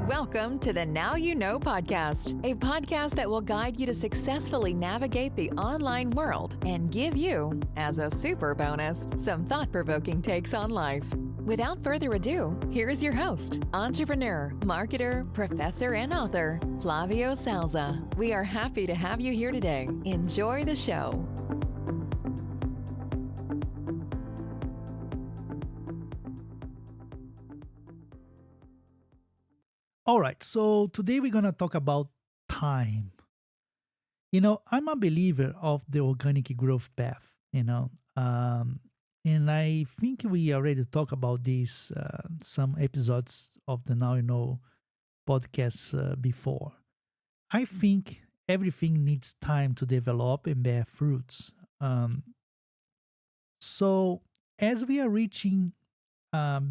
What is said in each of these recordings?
Welcome to the Now You Know podcast, a podcast that will guide you to successfully navigate the online world and give you, as a super bonus, some thought-provoking takes on life. Without further ado, here is your host, entrepreneur, marketer, professor, and author, Flavio Salza. We are happy to have you here today. Enjoy the show. All right, so today we're going to talk about time. I'm a believer of the organic growth path, and I think we already talked about this some episodes of the Now You Know podcast before. I think everything needs time to develop and bear fruits. So, as we are reaching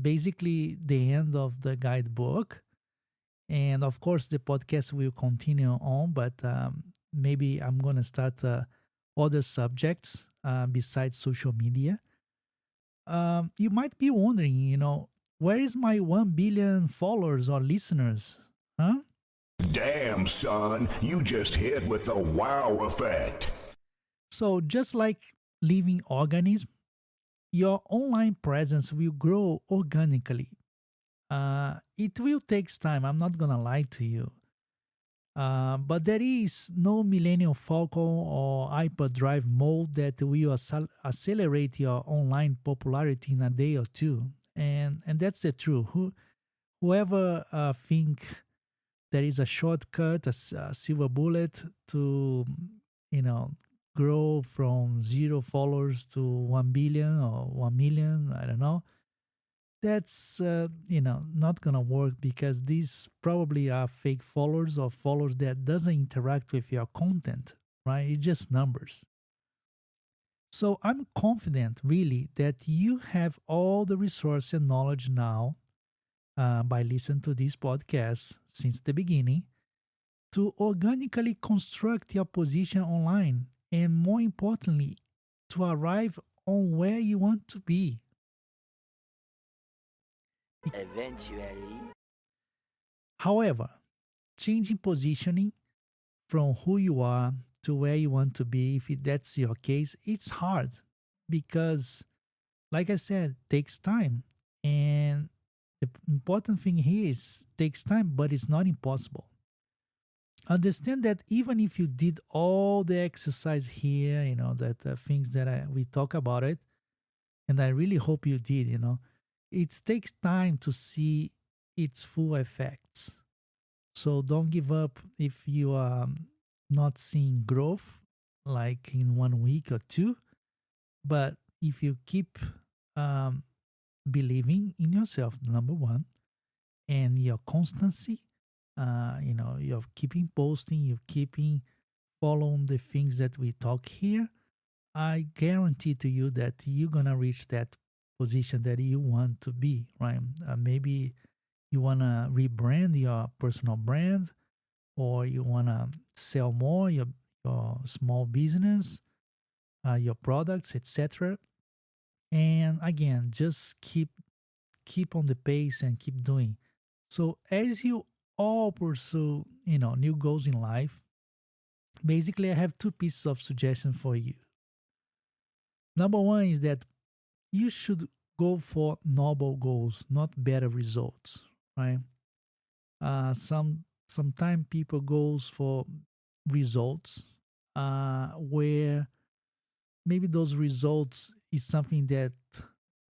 basically the end of the guidebook, and of course, the podcast will continue on, but maybe I'm going to start other subjects besides social media. You might be wondering, where is my 1 billion followers or listeners? Huh? Damn, son, you just hit with the wow effect. So, just like living organism, your online presence will grow organically. It will take time. I'm not gonna lie to you. But there is no Millennium Falcon or hyperdrive mode that will accelerate your online popularity in a day or two. And that's the truth. Whoever think there is a shortcut, a silver bullet to, you know, grow from 0 followers to 1 billion or 1 million, I don't know, that's not gonna work, because these probably are fake followers or followers that doesn't interact with your content, right? It's just numbers. So I'm confident really that you have all the resource and knowledge now, by listening to this podcast since the beginning, to organically construct your position online, and more importantly, to arrive on where you want to be. Eventually. However, changing positioning from who you are to where you want to be, if that's your case, it's hard because, like I said, it takes time. And the important thing here is takes time, but it's not impossible. Understand that even if you did all the exercise here, that things that we talk about it, and I really hope you did, it takes time to see its full effects. So don't give up if you are not seeing growth like in 1 week or two. But if you keep um, believing in yourself, number one, and your constancy, you're keeping posting, you're keeping following the things that we talk here, I guarantee to you that you're gonna reach that position that you want to be, right? Maybe you wanna rebrand your personal brand, or you wanna sell more your small business, your products, etc. And again, just keep on the pace and keep doing. So as you all pursue, new goals in life, basically I have two pieces of suggestion for you. Number one is that you should go for noble goals, not better results, right? Sometimes people goes for results, where maybe those results is something that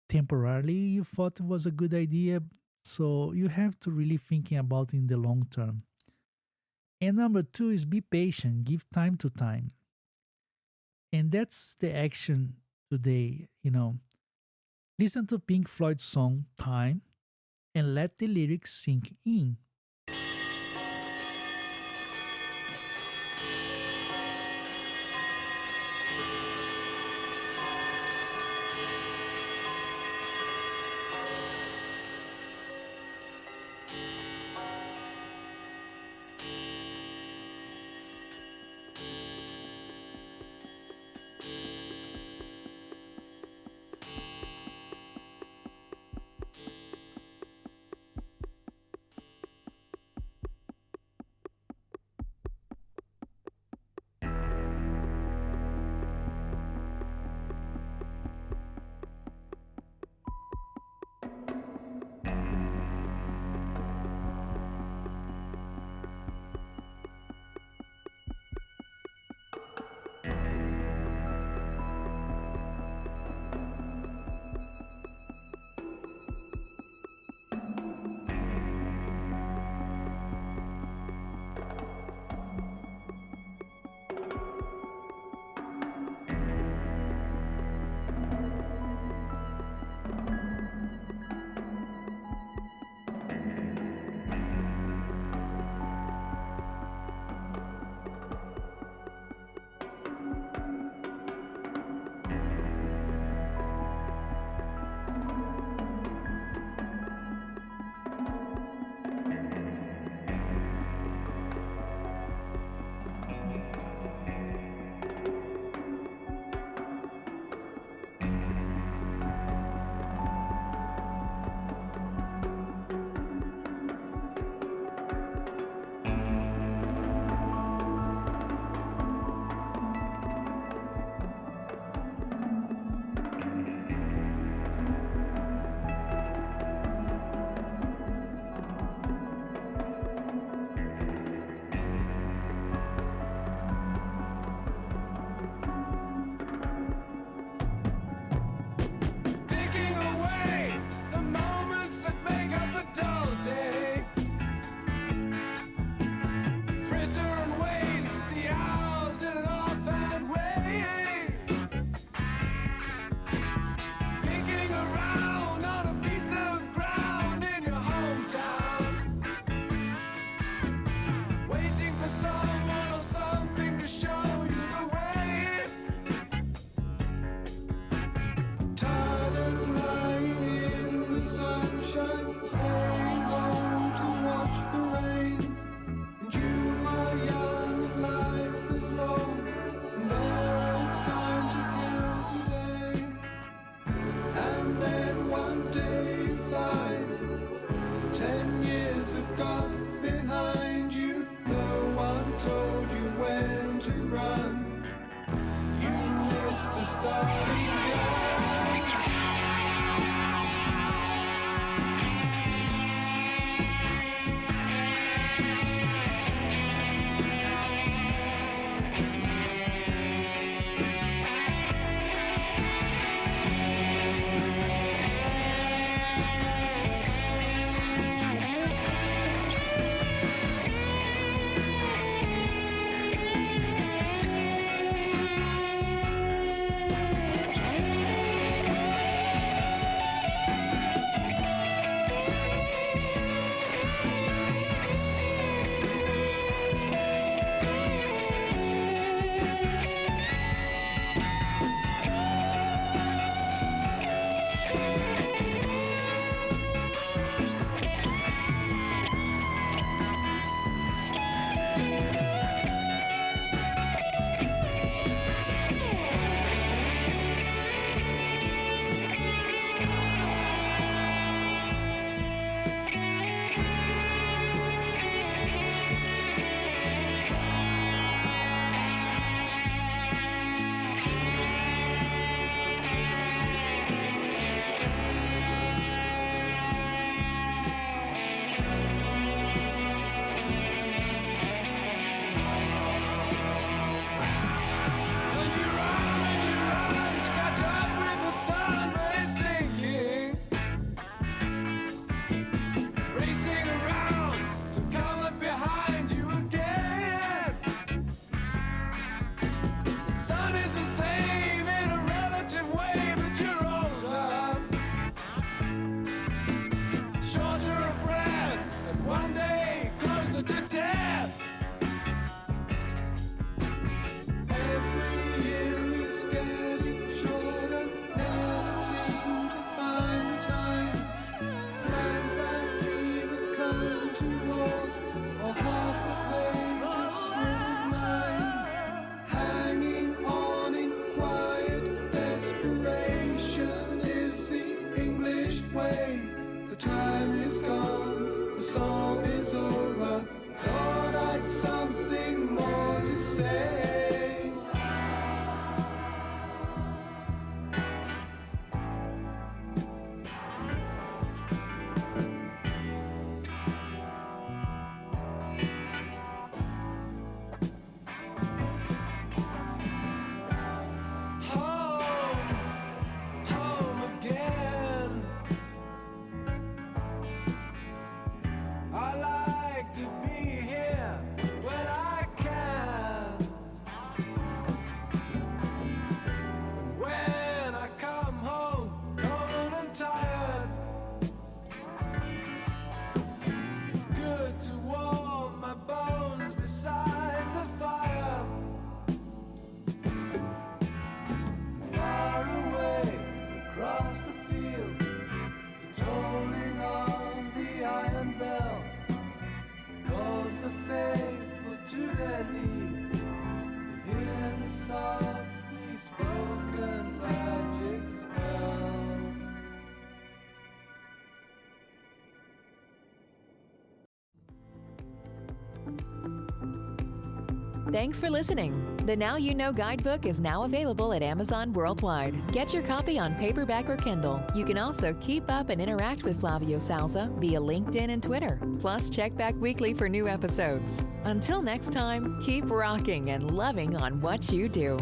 temporarily you thought was a good idea. So you have to really thinking about in the long term. And number two is be patient, give time to time. And that's the action today, Listen to Pink Floyd's song Time and let the lyrics sink in. the song is over. Thought I'd something more to say. Home again. I like to be here when I can. When I come home cold and tired, it's good to warm my bones beside the fire. Far away across the field, the tolling of the iron bell calls the faithful to their knees. You hear the softly spoken magic spell. Thanks for listening. The Now You Know guidebook is now available at Amazon worldwide. Get your copy on paperback or Kindle. You can also keep up and interact with Flavio Salza via LinkedIn and Twitter. Plus, check back weekly for new episodes. Until next time, keep rocking and loving on what you do.